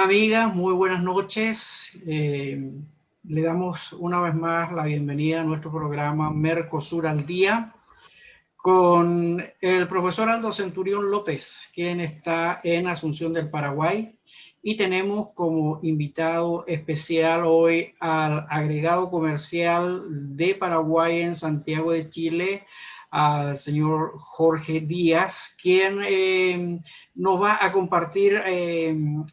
amigas, muy buenas noches. Le damos una vez más la bienvenida a nuestro programa Mercosur al Día con el profesor Aldo Centurión López, quien está en Asunción del Paraguay. Y tenemos como invitado especial hoy al agregado comercial de Paraguay en Santiago de Chile, al señor Jorge Díaz, quien nos va a compartir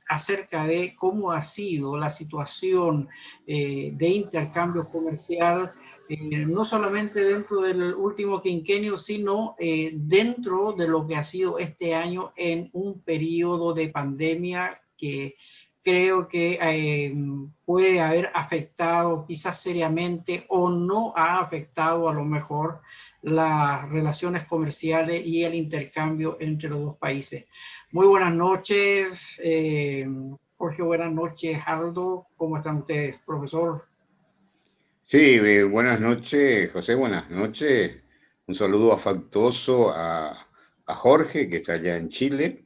acerca de cómo ha sido la situación de intercambio comercial, no solamente dentro del último quinquenio, sino dentro de lo que ha sido este año en un periodo de pandemia que creo que puede haber afectado quizás seriamente o no ha afectado a lo mejor las relaciones comerciales y el intercambio entre los dos países. Muy buenas noches, Jorge, buenas noches, Aldo, ¿cómo están ustedes, profesor? Sí, buenas noches, José, buenas noches. Un saludo afectuoso a Jorge, que está allá en Chile.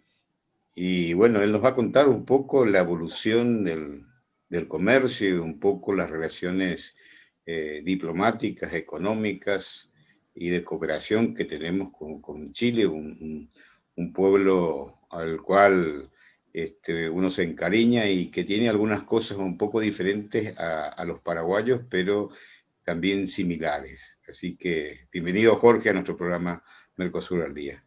Y bueno, él nos va a contar un poco la evolución del comercio y un poco las relaciones diplomáticas, económicas y de cooperación que tenemos con Chile, un pueblo al cual uno se encariña y que tiene algunas cosas un poco diferentes a los paraguayos, pero también similares. Así que bienvenido, Jorge, a nuestro programa Mercosur al Día.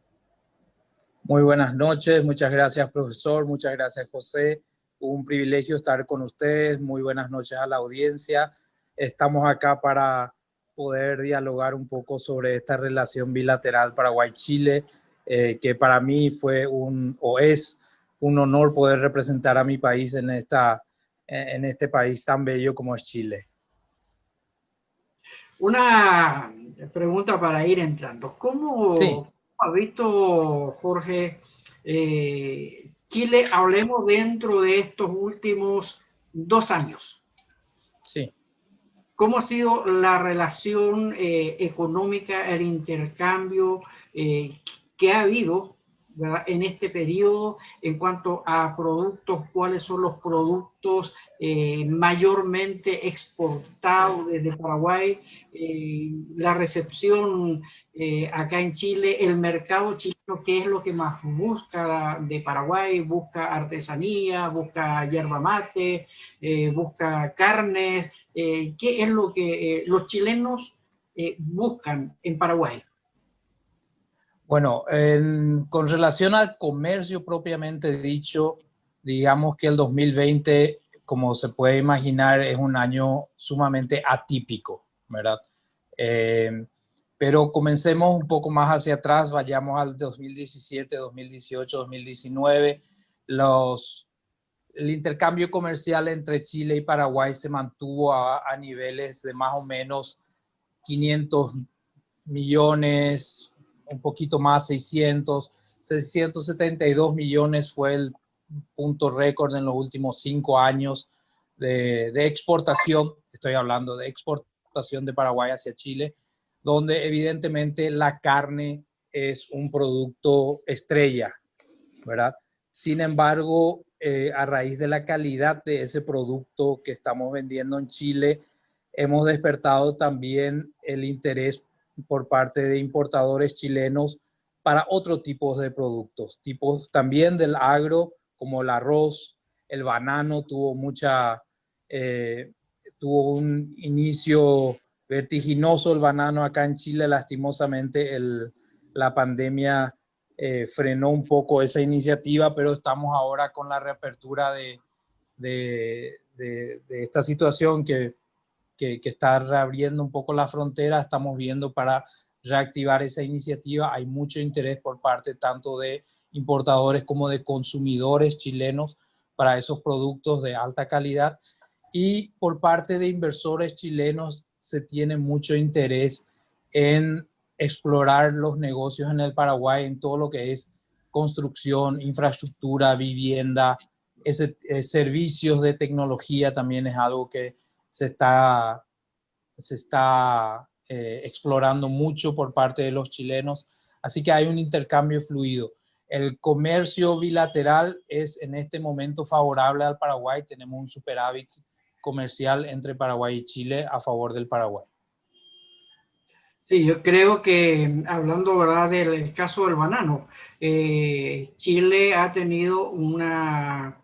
Muy buenas noches, muchas gracias, profesor, muchas gracias, José. Un privilegio estar con ustedes. Muy buenas noches a la audiencia. Estamos acá para poder dialogar un poco sobre esta relación bilateral Paraguay-Chile, que para mí fue o es un honor poder representar a mi país en este país tan bello como es Chile. Una pregunta para ir entrando. ¿Cómo ha visto, Jorge, Chile, hablemos dentro de estos últimos 2 años? Sí. ¿Cómo ha sido la relación económica, el intercambio que ha habido, ¿verdad?, en este periodo en cuanto a productos? ¿Cuáles son los productos mayormente exportados desde Paraguay? La recepción acá en Chile, el mercado chileno, ¿qué es lo que más busca de Paraguay? ¿Busca artesanía? ¿Busca yerba mate? ¿Busca carnes? ¿Qué es lo que los chilenos buscan en Paraguay? Bueno, con relación al comercio propiamente dicho, digamos que el 2020, como se puede imaginar, es un año sumamente atípico, ¿verdad? Pero comencemos un poco más hacia atrás, vayamos al 2017, 2018, 2019. El intercambio comercial entre Chile y Paraguay se mantuvo a niveles de más o menos 500 millones, un poquito más, 672 millones fue el punto récord en los últimos 5 años de exportación. Estoy hablando de exportación de Paraguay hacia Chile, donde evidentemente la carne es un producto estrella, ¿verdad? Sin embargo, a raíz de la calidad de ese producto que estamos vendiendo en Chile, hemos despertado también el interés por parte de importadores chilenos para otros tipos de productos, tipos también del agro, como el arroz, el banano tuvo un inicio vertiginoso el banano acá en Chile. Lastimosamente la pandemia frenó un poco esa iniciativa, pero estamos ahora con la reapertura de esta situación que está reabriendo un poco la frontera. Estamos viendo para reactivar esa iniciativa. Hay mucho interés por parte tanto de importadores como de consumidores chilenos para esos productos de alta calidad, y por parte de inversores chilenos se tiene mucho interés en explorar los negocios en el Paraguay, en todo lo que es construcción, infraestructura, vivienda, servicios de tecnología también es algo que se está explorando mucho por parte de los chilenos. Así que hay un intercambio fluido. el comercio bilateral es en este momento favorable al Paraguay. Tenemos un superávit comercial entre Paraguay y Chile a favor del Paraguay. Sí, yo creo que hablando, ¿verdad?, del caso del banano, Chile ha tenido una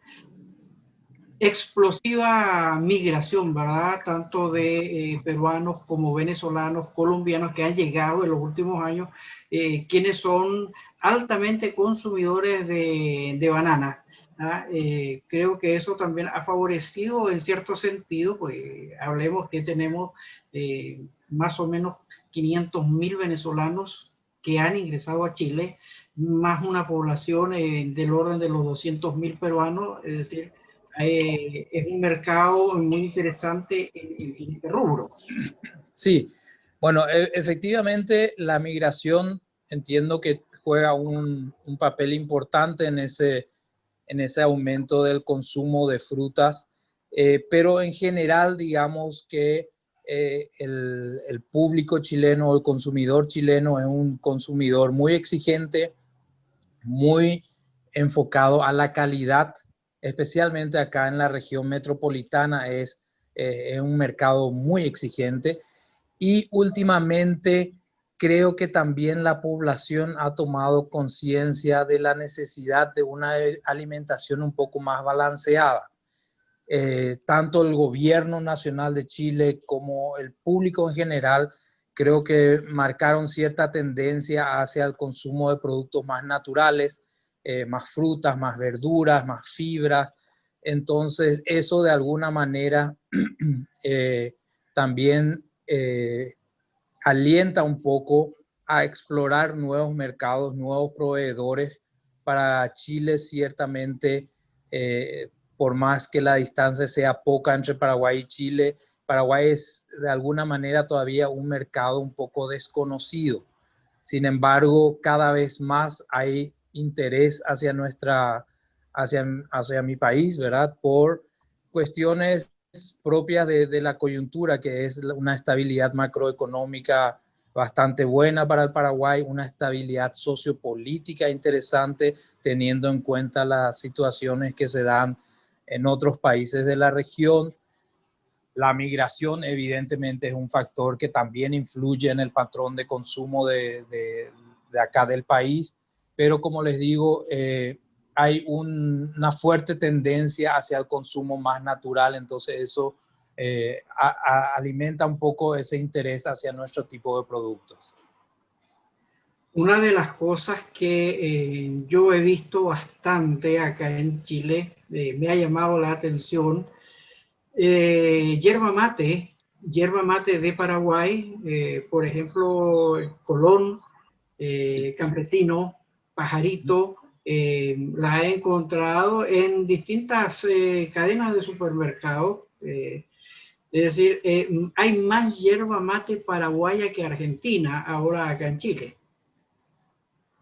explosiva migración, ¿verdad? Tanto de peruanos como venezolanos, colombianos que han llegado en los últimos años, quienes son altamente consumidores de banana. ¿Ah? Creo que eso también ha favorecido en cierto sentido, pues hablemos que tenemos más o menos 500.000 venezolanos que han ingresado a Chile, más una población del orden de los 200.000 peruanos, es decir, es un mercado muy interesante en este rubro. Sí, bueno, efectivamente la migración entiendo que juega un papel importante en ese aumento del consumo de frutas, pero en general digamos que el público chileno, el consumidor chileno es un consumidor muy exigente, muy enfocado a la calidad, especialmente acá en la región metropolitana es un mercado muy exigente y últimamente creo que también la población ha tomado conciencia de la necesidad de una alimentación un poco más balanceada. Tanto el gobierno nacional de Chile como el público en general creo que marcaron cierta tendencia hacia el consumo de productos más naturales, más frutas, más verduras, más fibras. Entonces eso de alguna manera también alienta un poco a explorar nuevos mercados, nuevos proveedores. Para Chile ciertamente, por más que la distancia sea poca entre Paraguay y Chile, Paraguay es de alguna manera todavía un mercado un poco desconocido. Sin embargo, cada vez más hay interés hacia hacia mi país, ¿verdad? Por cuestiones propias de la coyuntura, que es una estabilidad macroeconómica bastante buena para el Paraguay, una estabilidad sociopolítica interesante, teniendo en cuenta las situaciones que se dan en otros países de la región. La migración evidentemente es un factor que también influye en el patrón de consumo de acá del país, pero como les digo, hay una fuerte tendencia hacia el consumo más natural, entonces eso alimenta un poco ese interés hacia nuestro tipo de productos. Una de las cosas que yo he visto bastante acá en Chile, me ha llamado la atención, yerba mate de Paraguay, por ejemplo, Colón, Sí. Campesino, Pajarito, la he encontrado en distintas cadenas de supermercados. Es decir, hay más yerba mate paraguaya que argentina ahora acá en Chile.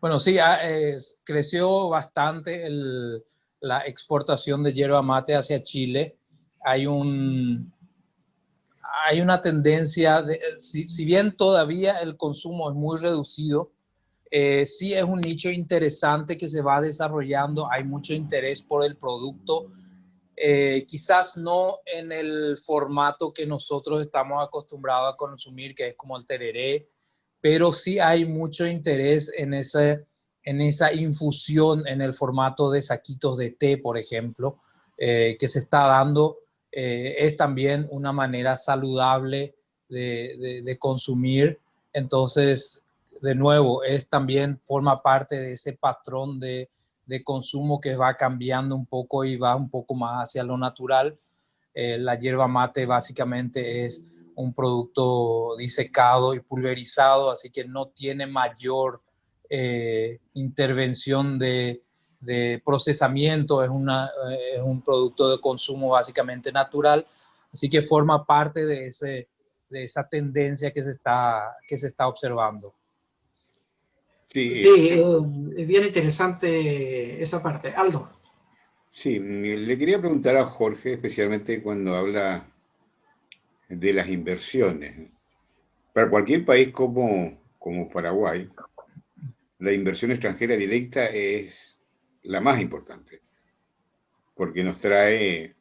Bueno, sí, creció bastante la exportación de yerba mate hacia Chile. Hay hay una tendencia, si bien todavía el consumo es muy reducido, sí es un nicho interesante que se va desarrollando, hay mucho interés por el producto, quizás no en el formato que nosotros estamos acostumbrados a consumir, que es como el tereré, pero sí hay mucho interés en esa infusión en el formato de saquitos de té, por ejemplo, que se está dando. Es también una manera saludable de consumir. Entonces, de nuevo, también forma parte de ese patrón de consumo que va cambiando un poco y va un poco más hacia lo natural. La yerba mate básicamente es un producto disecado y pulverizado, así que no tiene mayor intervención de procesamiento, es un producto de consumo básicamente natural, así que forma parte de esa tendencia que se está observando. Sí, es bien interesante esa parte. Aldo. Sí, le quería preguntar a Jorge, especialmente cuando habla de las inversiones. Para cualquier país como Paraguay, la inversión extranjera directa es la más importante, porque nos trae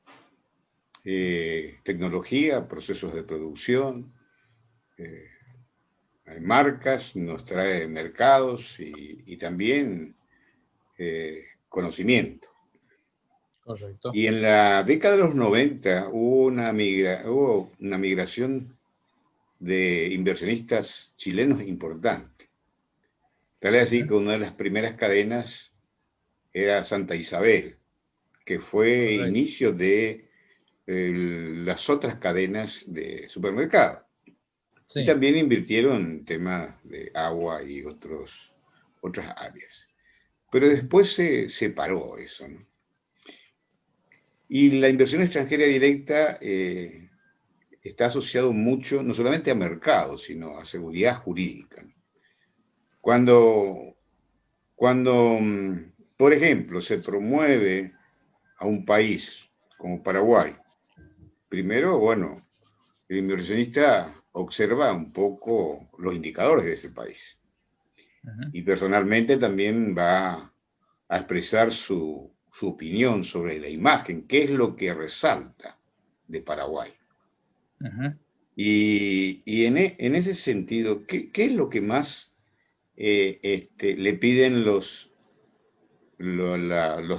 tecnología, procesos de producción, hay marcas, nos trae mercados y también conocimiento. Correcto. Y en la década de los 90 hubo una migración de inversionistas chilenos importante. Tal es así que una de las primeras cadenas era Santa Isabel, que fue Correcto. inicio de las otras cadenas de supermercados. Sí. Y también invirtieron en temas de agua y otras áreas. Pero después se separó eso, ¿no? Y la inversión extranjera directa está asociado mucho, no solamente a mercados, sino a seguridad jurídica. Cuando, por ejemplo, se promueve a un país como Paraguay, primero, bueno, el inversionista observa un poco los indicadores de ese país. Y personalmente también va a expresar su opinión sobre la imagen, qué es lo que resalta de Paraguay. Y en ese sentido, ¿qué es lo que más le piden los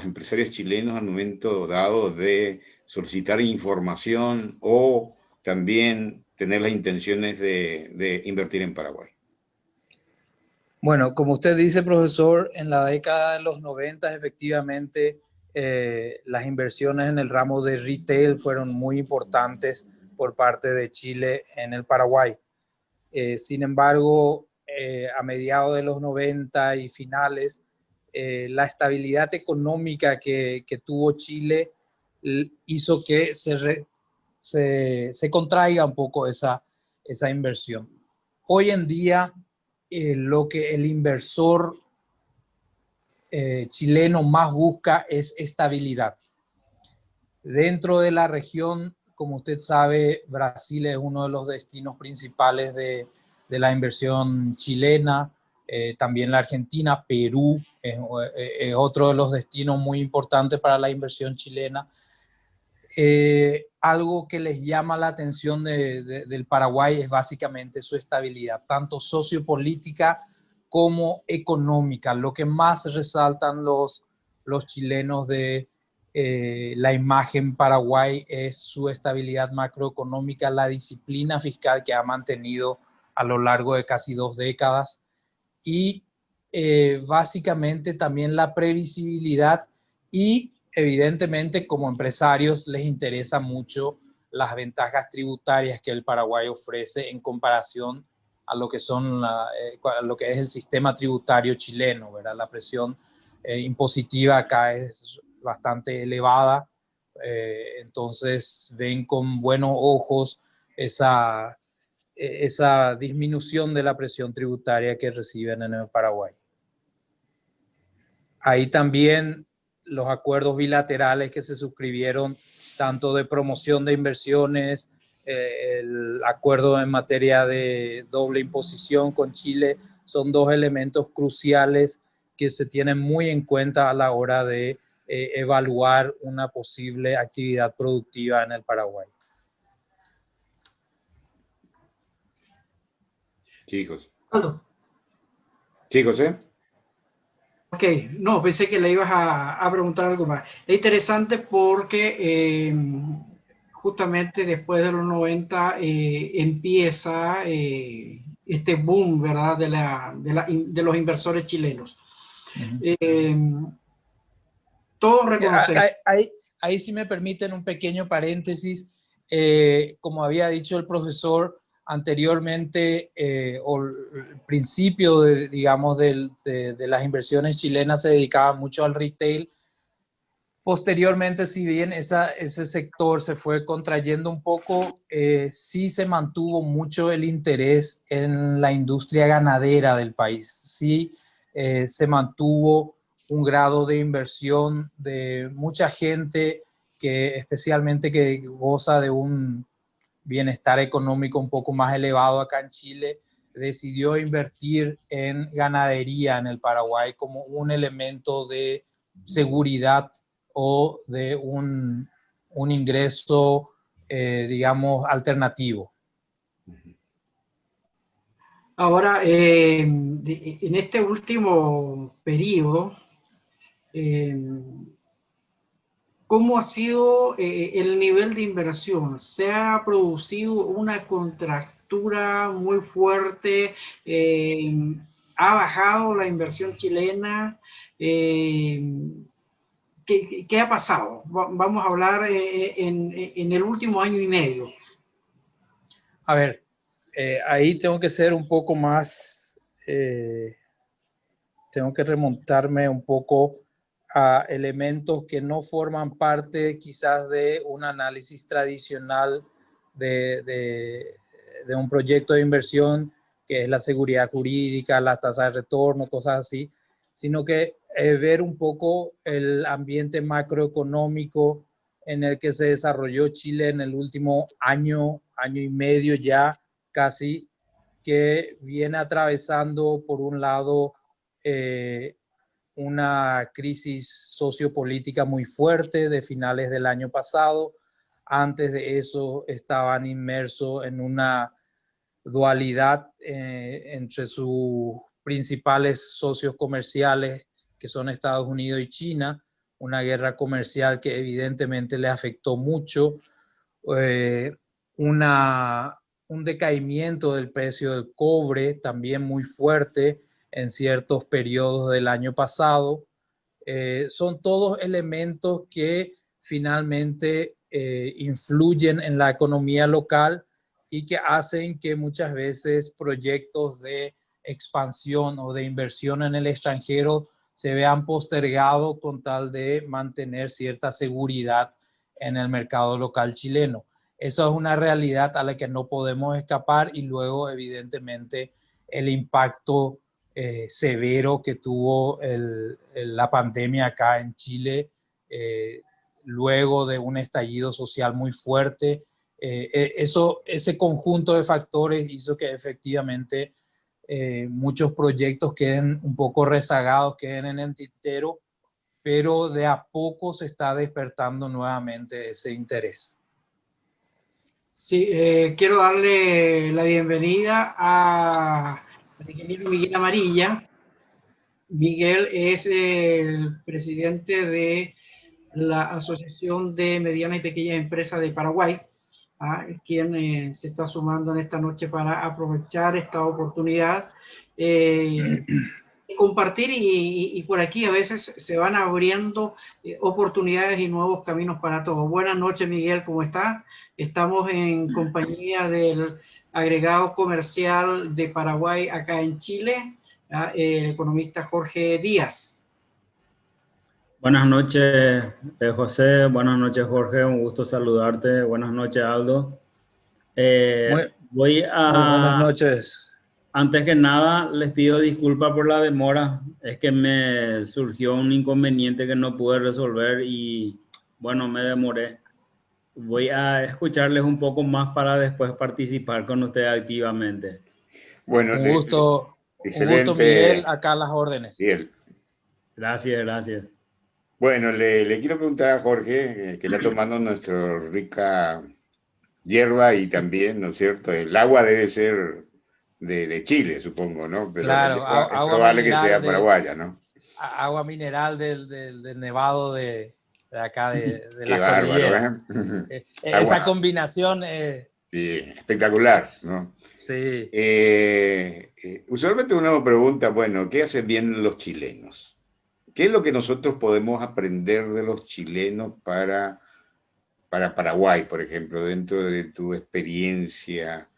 empresarios chilenos al momento dado de solicitar información o también tener las intenciones de invertir en Paraguay? Bueno, como usted dice, profesor, en la década de los 90 efectivamente las inversiones en el ramo de retail fueron muy importantes por parte de Chile en el Paraguay. Sin embargo, a mediados de los 90 y finales, la estabilidad económica que tuvo Chile hizo que se contraiga un poco esa inversión. Hoy en día, lo que el inversor chileno más busca es estabilidad. Dentro de la región, como usted sabe, Brasil es uno de los destinos principales de la inversión chilena, también la Argentina, Perú es otro de los destinos muy importantes para la inversión chilena. Algo que les llama la atención del Paraguay es básicamente su estabilidad, tanto sociopolítica como económica. Lo que más resaltan los chilenos de la imagen Paraguay es su estabilidad macroeconómica, la disciplina fiscal que ha mantenido a lo largo de casi 2 décadas y básicamente también la previsibilidad y evidentemente como empresarios les interesa mucho las ventajas tributarias que el Paraguay ofrece en comparación a lo que lo que es el sistema tributario chileno, ¿verdad? La presión impositiva acá es bastante elevada, entonces ven con buenos ojos esa disminución de la presión tributaria que reciben en el Paraguay. Ahí también los acuerdos bilaterales que se suscribieron, tanto de promoción de inversiones, el acuerdo en materia de doble imposición con Chile, son dos elementos cruciales que se tienen muy en cuenta a la hora de evaluar una posible actividad productiva en el Paraguay. Sí, José. Aldo. Sí, José. Ok, no, pensé que le ibas a preguntar algo más. Es interesante porque justamente después de los 90 empieza este boom, ¿verdad? De los inversores chilenos. Todos reconocemos. Ahí sí me permiten un pequeño paréntesis. Como había dicho el profesor anteriormente, o el principio digamos, de las inversiones chilenas se dedicaba mucho al retail. Posteriormente, si bien ese sector se fue contrayendo un poco, sí se mantuvo mucho el interés en la industria ganadera del país. Sí se mantuvo un grado de inversión de mucha gente que especialmente que goza de un bienestar económico un poco más elevado acá en Chile, decidió invertir en ganadería en el Paraguay como un elemento de seguridad o de un ingreso, digamos, alternativo. Ahora, en este último periodo, ¿cómo ha sido el nivel de inversión? ¿Se ha producido una contractura muy fuerte? ¿Ha bajado la inversión chilena? ¿Qué ha pasado? Vamos a hablar en el último año y medio. A ver, ahí tengo que ser un poco más, tengo que remontarme un poco a elementos que no forman parte quizás de un análisis tradicional de un proyecto de inversión, que es la seguridad jurídica, la tasa de retorno, cosas así, sino que ver un poco el ambiente macroeconómico en el que se desarrolló Chile en el último año, año y medio ya casi, que viene atravesando por un lado una crisis sociopolítica muy fuerte de finales del año pasado. Antes de eso estaban inmersos en una dualidad entre sus principales socios comerciales, que son Estados Unidos y China, una guerra comercial que evidentemente le afectó mucho, un decaimiento del precio del cobre también muy fuerte en ciertos periodos del año pasado. Son todos elementos que finalmente influyen en la economía local y que hacen que muchas veces proyectos de expansión o de inversión en el extranjero se vean postergados con tal de mantener cierta seguridad en el mercado local chileno. Eso es una realidad a la que no podemos escapar, y luego evidentemente el impacto severo que tuvo la pandemia acá en Chile, luego de un estallido social muy fuerte. Ese conjunto de factores hizo que efectivamente muchos proyectos queden un poco rezagados, queden en el tintero, pero de a poco se está despertando nuevamente ese interés. Sí, quiero darle la bienvenida al ingeniero Miguel Amarilla. Miguel es el presidente de la Asociación de Medianas y Pequeñas Empresas de Paraguay, quien se está sumando en esta noche para aprovechar esta oportunidad. Compartir y por aquí a veces se van abriendo oportunidades y nuevos caminos para todos. Buenas noches, Miguel, ¿cómo está? Estamos en compañía del agregado comercial de Paraguay acá en Chile, el economista Jorge Díaz. Buenas noches, José. Buenas noches, Jorge. Un gusto saludarte. Buenas noches, Aldo. Muy buenas noches. Antes que nada, les pido disculpas por la demora. Es que me surgió un inconveniente que no pude resolver y, bueno, me demoré. Voy a escucharles un poco más para después participar con ustedes activamente. Bueno, un gusto, Miguel, acá a las órdenes. Bien. Gracias, gracias. Bueno, le quiero preguntar a Jorge, que está tomando nuestra rica hierba y también, ¿no es cierto? El agua debe ser de Chile, supongo, ¿no? Pero claro, es probable que sea paraguaya, ¿no? Agua mineral del nevado de acá, de Qué la bárbaro, cordillera. ¿eh? Esa combinación. Sí, espectacular, ¿no? Sí. Usualmente uno pregunta, bueno, ¿qué hacen bien los chilenos? ¿Qué es lo que nosotros podemos aprender de los chilenos para Paraguay, por ejemplo, dentro de tu experiencia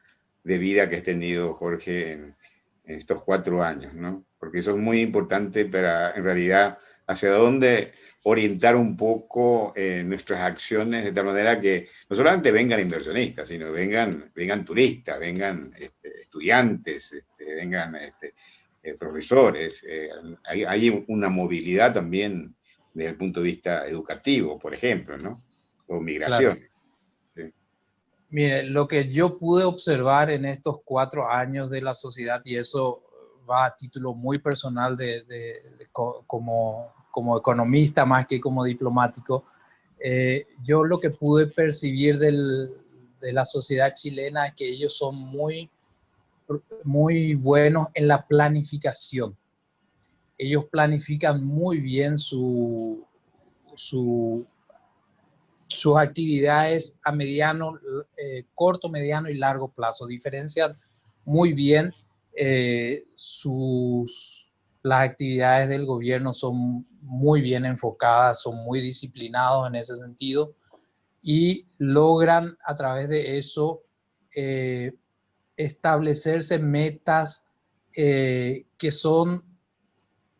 de vida que has tenido, Jorge, en estos 4 años, ¿no? Porque eso es muy importante para, en realidad, hacia dónde orientar un poco nuestras acciones, de tal manera que no solamente vengan inversionistas, sino vengan turistas, vengan estudiantes, vengan profesores. Hay una movilidad también desde el punto de vista educativo, por ejemplo, ¿no? O migración. Claro. ¿Sí? Mire, lo que yo pude observar en estos 4 años de la sociedad, y eso va a título muy personal como economista más que como diplomático, yo lo que pude percibir de la sociedad chilena es que ellos son muy buenos en la planificación. Ellos planifican muy bien sus actividades a mediano, corto, mediano y largo plazo. Diferencian muy bien las actividades del gobierno, son muy bien enfocadas, son muy disciplinados en ese sentido y logran a través de eso establecerse metas que son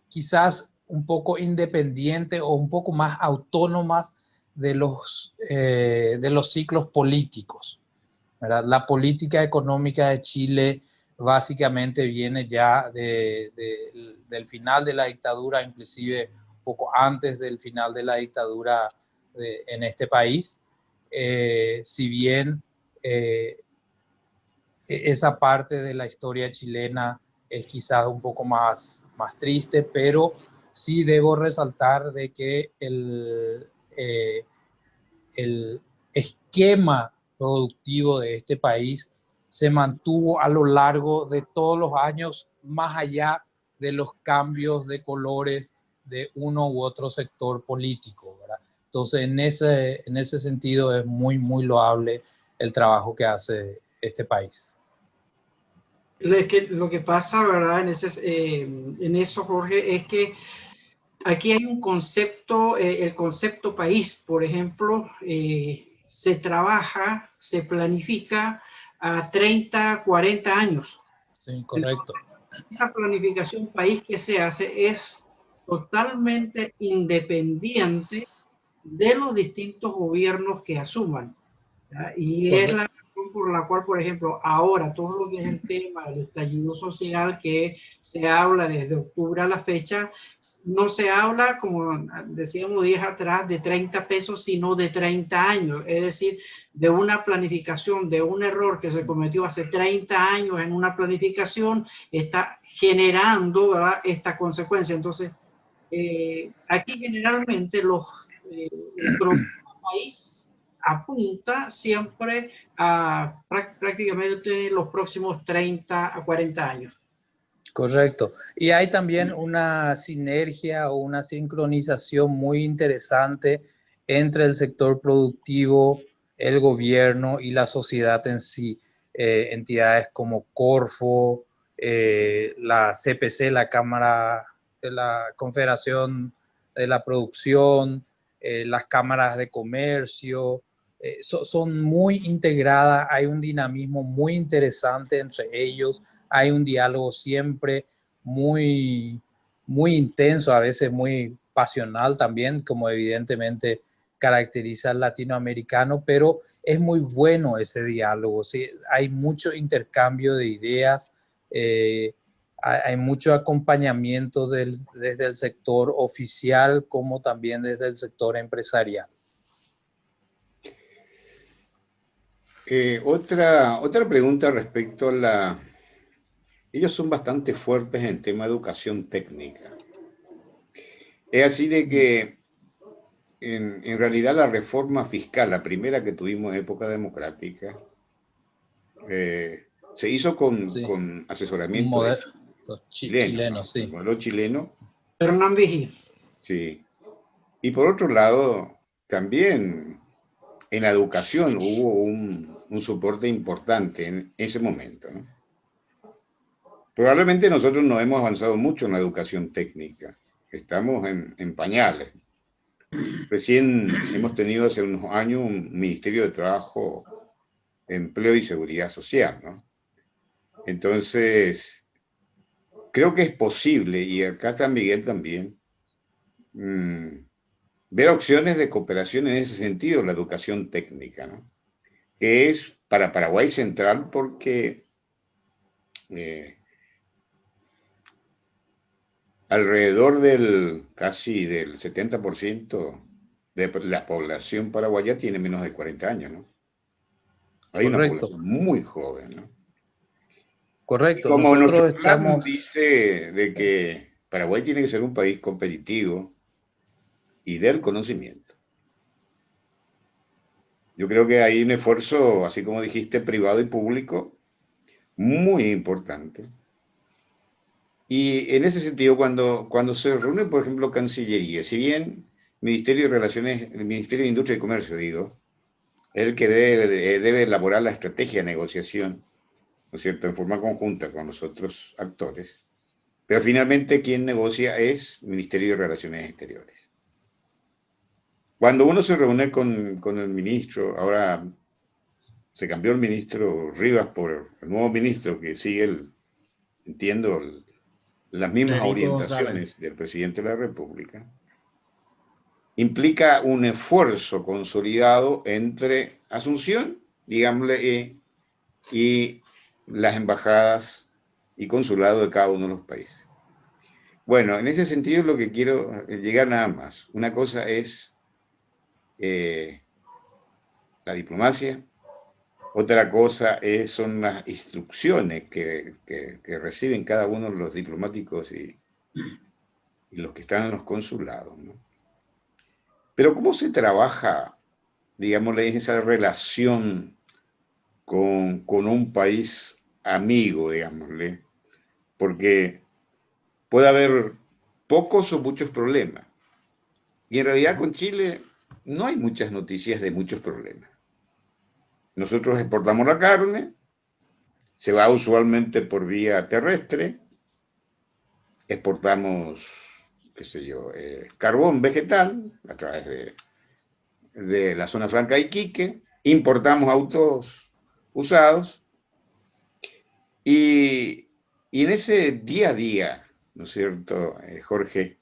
quizás un poco independientes o un poco más autónomas de los ciclos políticos, ¿verdad? La política económica de Chile básicamente viene ya del final de la dictadura, inclusive un poco antes del final de la dictadura en este país. Si bien esa parte de la historia chilena es quizás un poco más triste, pero sí debo resaltar de que el esquema productivo de este país se mantuvo a lo largo de todos los años, más allá de los cambios de colores de uno u otro sector político, ¿verdad? Entonces, en ese sentido es muy, muy loable el trabajo que hace este país. Lo que pasa, ¿verdad? En eso, Jorge, es que aquí hay un concepto, el concepto país, por ejemplo, se trabaja, se planifica a 30, 40 años. Sí, correcto. Esa planificación país que se hace es totalmente independiente de los distintos gobiernos que asuman, ¿ya? Y es la razón por la cual, por ejemplo, ahora todo lo que es el tema del estallido social que se habla desde octubre a la fecha, no se habla, como decíamos días atrás, de 30 pesos, sino de 30 años. Es decir, de una planificación, de un error que se cometió hace 30 años en una planificación, está generando, ¿verdad?, esta consecuencia. Entonces, aquí generalmente el programa país apunta siempre a prácticamente los próximos 30 a 40 años. Correcto. Y hay también una sinergia o una sincronización muy interesante entre el sector productivo, el gobierno y la sociedad en sí. Entidades como Corfo, la CPC, la Cámara de la Confederación de la Producción, las cámaras de comercio, son muy integradas, hay un dinamismo muy interesante entre ellos, hay un diálogo siempre muy, muy intenso, a veces muy pasional también, como evidentemente caracteriza al latinoamericano, pero es muy bueno ese diálogo, ¿sí? Hay mucho intercambio de ideas, hay mucho acompañamiento desde el sector oficial como también desde el sector empresarial. Otra pregunta respecto a la... Ellos son bastante fuertes en tema de educación técnica. Es así de que en realidad la reforma fiscal, la primera que tuvimos en época democrática, se hizo con asesoramiento de chileno, sí. El modelo chileno. Hernán Vigil. Sí. Y por otro lado, también en la educación hubo un soporte importante en ese momento, ¿no? Probablemente nosotros no hemos avanzado mucho en la educación técnica. Estamos en pañales. Recién hemos tenido hace unos años un Ministerio de Trabajo, Empleo y Seguridad Social, ¿no? Entonces, creo que es posible, y acá está Miguel también, ver opciones de cooperación en ese sentido, la educación técnica, ¿no? Que es para Paraguay central porque alrededor casi del 70% de la población paraguaya tiene menos de 40 años, ¿no? Hay una Correcto, población muy joven, ¿no? Y correcto. como nuestro Nosotros plan estamos, dice de que Paraguay tiene que ser un país competitivo y del conocimiento. Yo creo que hay un esfuerzo, así como dijiste, privado y público, muy importante. Y en ese sentido, cuando se reúne, por ejemplo, Cancillería, si bien Ministerio de Relaciones, el Ministerio de Industria y Comercio, digo, es el que debe elaborar la estrategia de negociación, ¿no es cierto?, en forma conjunta con los otros actores, pero finalmente quien negocia es Ministerio de Relaciones Exteriores. Cuando uno se reúne con el ministro, ahora se cambió el ministro Rivas por el nuevo ministro que sigue, entiendo, las mismas Federico González. orientaciones del presidente de la República, implica un esfuerzo consolidado entre Asunción, digámosle, y las embajadas y consulados de cada uno de los países. Bueno, en ese sentido lo que quiero llegar nada más. Una cosa es la diplomacia, otra cosa son las instrucciones que reciben cada uno de los diplomáticos y los que están en los consulados, ¿no? Pero ¿cómo se trabaja, digámosle, esa relación con un país amigo, digámosle? Porque puede haber pocos o muchos problemas. Y en realidad con Chile no hay muchas noticias de muchos problemas. Nosotros exportamos la carne, se va usualmente por vía terrestre, exportamos, qué sé yo, carbón vegetal a través de la zona franca de Iquique, importamos autos usados y, y en ese día a día, ¿no es cierto, Jorge?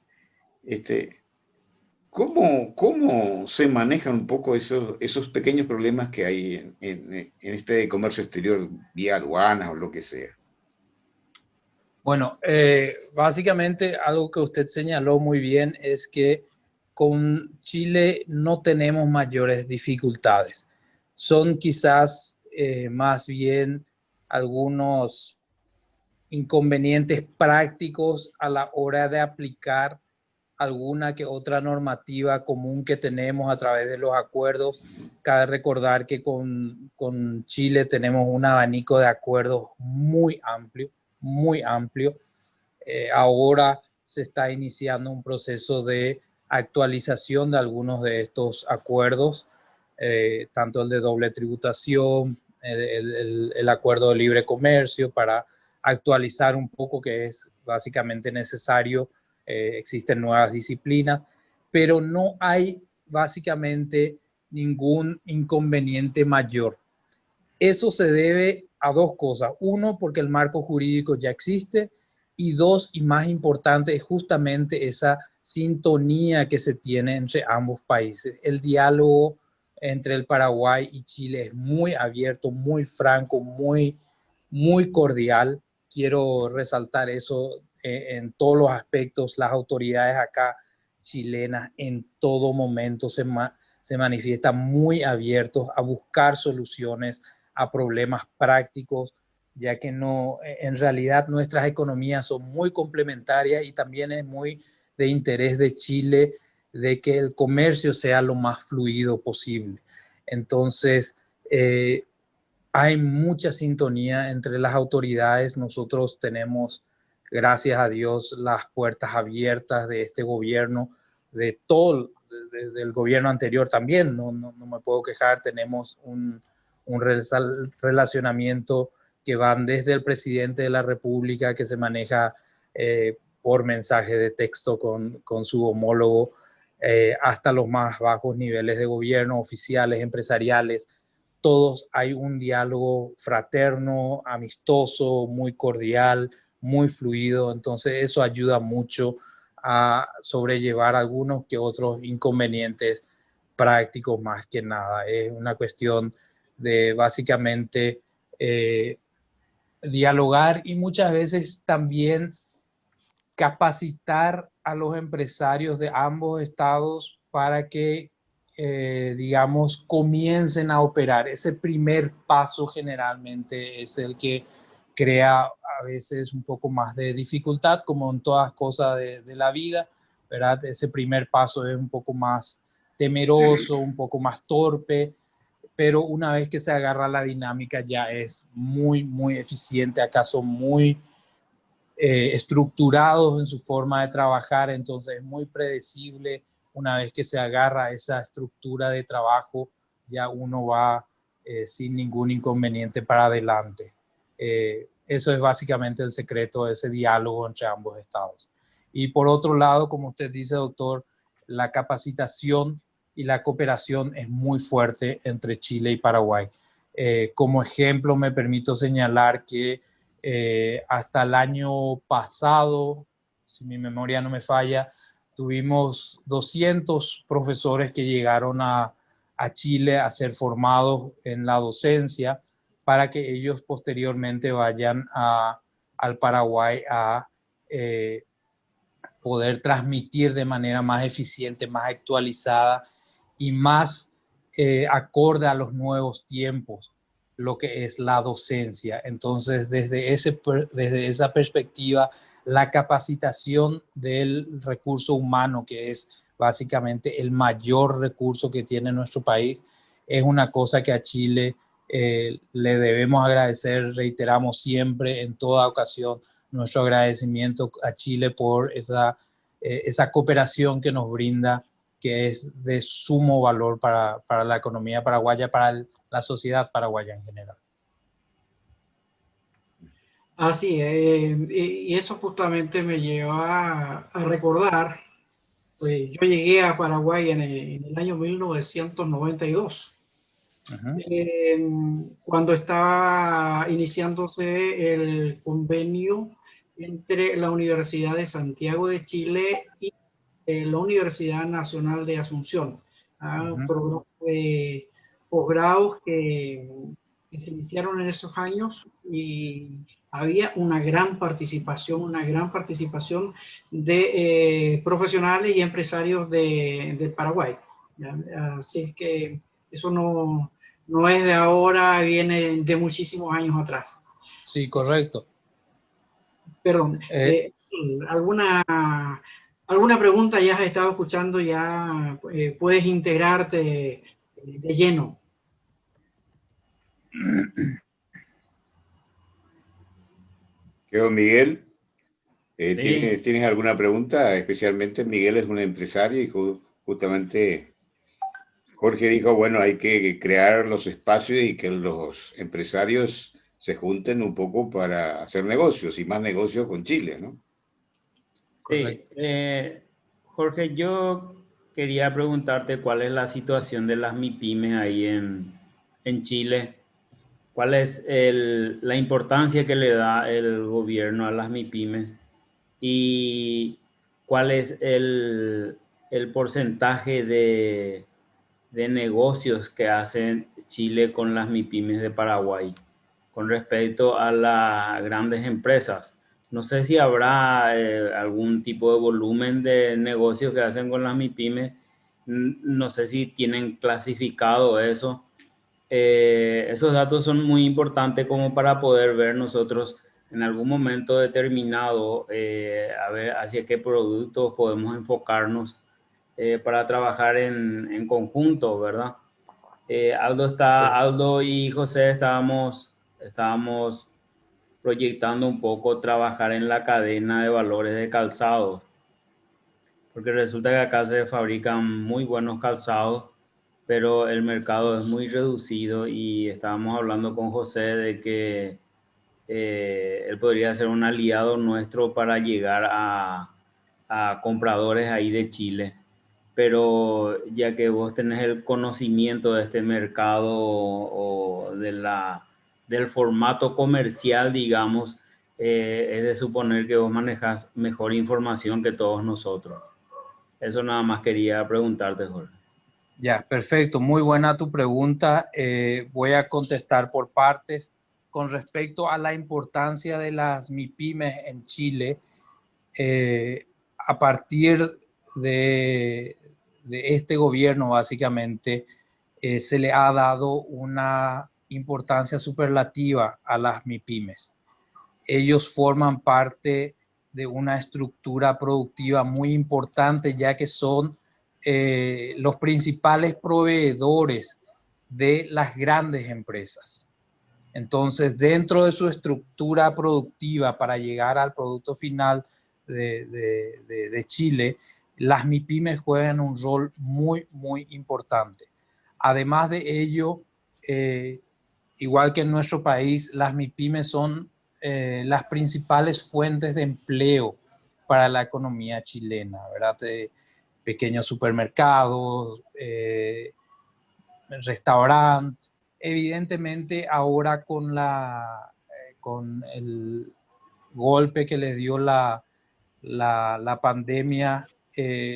¿Cómo se manejan un poco esos pequeños problemas que hay en este comercio exterior vía aduanas o lo que sea? bueno, básicamente algo que usted señaló muy bien es que con Chile no tenemos mayores dificultades. Son quizás más bien algunos inconvenientes prácticos a la hora de aplicar alguna que otra normativa común que tenemos a través de los acuerdos. Cabe recordar que con Chile tenemos un abanico de acuerdos muy amplio, muy amplio. Ahora se está iniciando un proceso de actualización de algunos de estos acuerdos, tanto el de doble tributación, el acuerdo de libre comercio, para actualizar un poco, que es básicamente necesario. Existen nuevas disciplinas, pero no hay básicamente ningún inconveniente mayor. Eso se debe a dos cosas. Uno, porque el marco jurídico ya existe, y dos, y más importante, es justamente esa sintonía que se tiene entre ambos países. El diálogo entre el Paraguay y Chile es muy abierto, muy franco, muy cordial. Quiero resaltar eso en todos los aspectos. Las autoridades acá chilenas en todo momento se manifiestan muy abiertos a buscar soluciones a problemas prácticos, ya que no, en realidad nuestras economías son muy complementarias, y también es muy de interés de Chile de que el comercio sea lo más fluido posible. Entonces, hay mucha sintonía entre las autoridades. Nosotros tenemos, gracias a Dios, las puertas abiertas de este gobierno, de todo, del gobierno anterior también. No me puedo quejar. Tenemos un relacionamiento que van desde el presidente de la República, que se maneja por mensaje de texto con su homólogo, hasta los más bajos niveles de gobierno, oficiales, empresariales. Todos hay un diálogo fraterno, amistoso, muy cordial, muy fluido. Entonces eso ayuda mucho a sobrellevar algunos que otros inconvenientes prácticos. Más que nada es una cuestión de básicamente dialogar, y muchas veces también capacitar a los empresarios de ambos estados para que digamos, comiencen a operar. Ese primer paso generalmente es el que crea a veces un poco más de dificultad, como en todas cosas de la vida, ¿verdad? Ese primer paso es un poco más temeroso, un poco más torpe, pero una vez que se agarra la dinámica ya es muy, muy eficiente, acaso muy estructurados en su forma de trabajar, entonces es muy predecible. Una vez que se agarra esa estructura de trabajo, ya uno va sin ningún inconveniente para adelante. Eso es básicamente el secreto de ese diálogo entre ambos estados. Y por otro lado, como usted dice, doctor, la capacitación y la cooperación es muy fuerte entre Chile y Paraguay. Como ejemplo, me permito señalar que hasta el año pasado, si mi memoria no me falla, tuvimos 200 profesores que llegaron a Chile a ser formados en la docencia para que ellos posteriormente vayan al Paraguay a poder transmitir de manera más eficiente, más actualizada y más acorde a los nuevos tiempos lo que es la docencia. Entonces, desde esa perspectiva, la capacitación del recurso humano, que es básicamente el mayor recurso que tiene nuestro país, es una cosa que a Chile le debemos agradecer, reiteramos siempre, en toda ocasión, nuestro agradecimiento a Chile por esa cooperación que nos brinda, que es de sumo valor para la economía paraguaya, para la sociedad paraguaya en general. Así y eso justamente me lleva a recordar, pues yo llegué a Paraguay en el año 1992. Cuando estaba iniciándose el convenio entre la Universidad de Santiago de Chile y la Universidad Nacional de Asunción, un programa de posgrados que se iniciaron en esos años, y había una gran participación de profesionales y empresarios de Paraguay. Así es que eso no es de ahora, viene de muchísimos años atrás. Sí, correcto. Perdón, ¿alguna pregunta? Ya has estado escuchando, ya puedes integrarte de lleno. Creo, Miguel, Sí. ¿tienes alguna pregunta? Especialmente Miguel es un empresario y justamente Jorge dijo, bueno, hay que crear los espacios y que los empresarios se junten un poco para hacer negocios y más negocios con Chile, ¿no? Correcto. Sí, Jorge, yo quería preguntarte cuál es la situación de las MIPYMES ahí en Chile. ¿Cuál es la importancia que le da el gobierno a las MIPYMES? ¿Y cuál es el porcentaje de negocios que hace Chile con las MIPYMES de Paraguay con respecto a las grandes empresas? No sé si habrá algún tipo de volumen de negocios que hacen con las MIPYMES. No sé si tienen clasificado eso. Esos datos son muy importantes como para poder ver nosotros en algún momento determinado a ver hacia qué productos podemos enfocarnos para trabajar en conjunto, ¿verdad? Aldo y José estábamos proyectando un poco trabajar en la cadena de valores de calzados, porque resulta que acá se fabrican muy buenos calzados, pero el mercado es muy reducido y estábamos hablando con José de que él podría ser un aliado nuestro para llegar a compradores ahí de Chile. Pero ya que vos tenés el conocimiento de este mercado o del formato comercial, digamos, es de suponer que vos manejas mejor información que todos nosotros. Eso nada más quería preguntarte, Jorge. Ya, perfecto. Muy buena tu pregunta. Voy a contestar por partes. Con respecto a la importancia de las MIPYMES en Chile, a partir de este gobierno, básicamente, se le ha dado una importancia superlativa a las MIPYMES. Ellos forman parte de una estructura productiva muy importante, ya que son los principales proveedores de las grandes empresas. Entonces, dentro de su estructura productiva para llegar al producto final de Chile, las MIPYMES juegan un rol muy, muy importante. Además de ello, igual que en nuestro país, las MIPYMES son las principales fuentes de empleo para la economía chilena, ¿verdad? Pequeños supermercados, restaurantes. Evidentemente, ahora con el golpe que les dio la pandemia,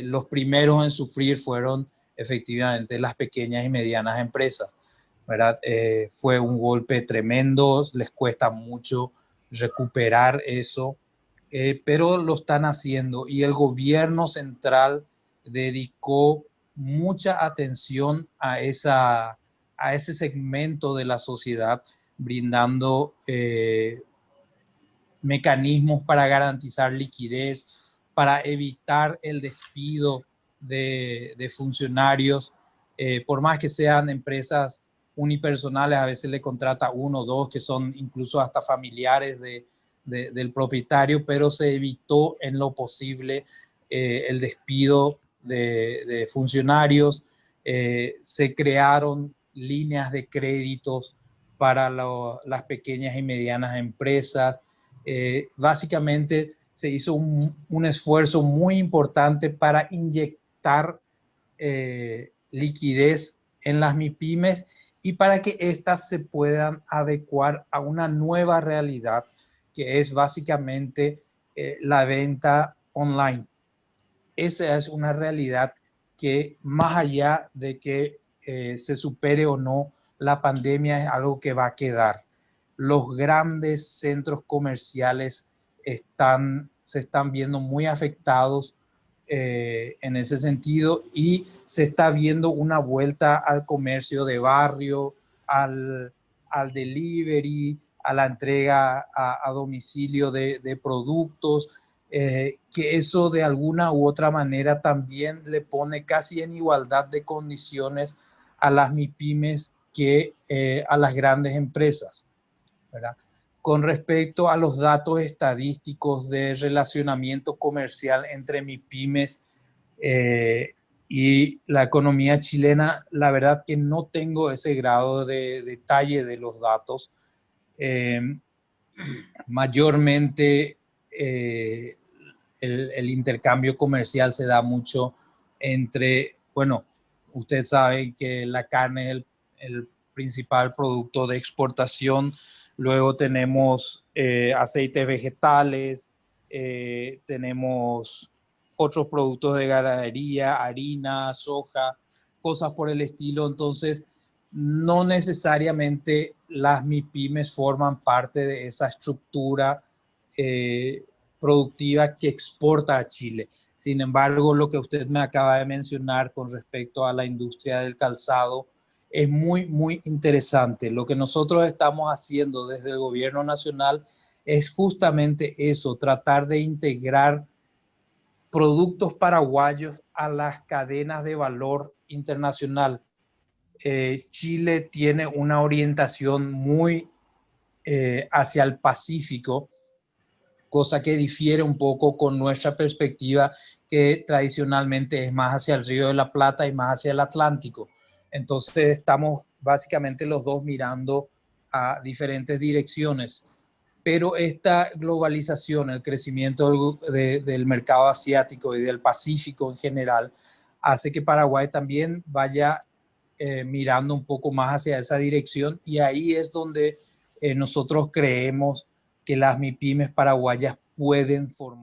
los primeros en sufrir fueron efectivamente las pequeñas y medianas empresas, ¿verdad? Fue un golpe tremendo, les cuesta mucho recuperar eso, pero lo están haciendo y el gobierno central dedicó mucha atención a ese segmento de la sociedad, brindando mecanismos para garantizar liquidez, para evitar el despido de funcionarios, por más que sean empresas unipersonales, a veces le contrata uno o dos que son incluso hasta familiares del propietario, pero se evitó en lo posible el despido de funcionarios, se crearon líneas de créditos para las pequeñas y medianas empresas. Básicamente se hizo un esfuerzo muy importante para inyectar liquidez en las MIPYMES y para que éstas se puedan adecuar a una nueva realidad que es básicamente la venta online. Esa es una realidad que más allá de que se supere o no la pandemia es algo que va a quedar. Los grandes centros comerciales se están viendo muy afectados en ese sentido y se está viendo una vuelta al comercio de barrio, al delivery, a la entrega a domicilio de productos, que eso de alguna u otra manera también le pone casi en igualdad de condiciones a las MIPYMES que a las grandes empresas, ¿verdad? Con respecto a los datos estadísticos de relacionamiento comercial entre MIPYMES y la economía chilena, la verdad que no tengo ese grado de detalle de los datos. Mayormente el intercambio comercial se da mucho entre, bueno, usted sabe que la carne es el principal producto de exportación. Luego tenemos aceites vegetales, tenemos otros productos de ganadería, harina, soja, cosas por el estilo. Entonces, no necesariamente las MIPYMES forman parte de esa estructura productiva que exporta a Chile. Sin embargo, lo que usted me acaba de mencionar con respecto a la industria del calzado es muy, muy interesante. Lo que nosotros estamos haciendo desde el gobierno nacional es justamente eso, tratar de integrar productos paraguayos a las cadenas de valor internacional. Chile tiene una orientación muy hacia el Pacífico, cosa que difiere un poco con nuestra perspectiva, que tradicionalmente es más hacia el Río de la Plata y más hacia el Atlántico. Entonces estamos básicamente los dos mirando a diferentes direcciones. Pero esta globalización, el crecimiento del mercado asiático y del Pacífico en general, hace que Paraguay también vaya mirando un poco más hacia esa dirección, y ahí es donde nosotros creemos que las MIPYMES paraguayas pueden formar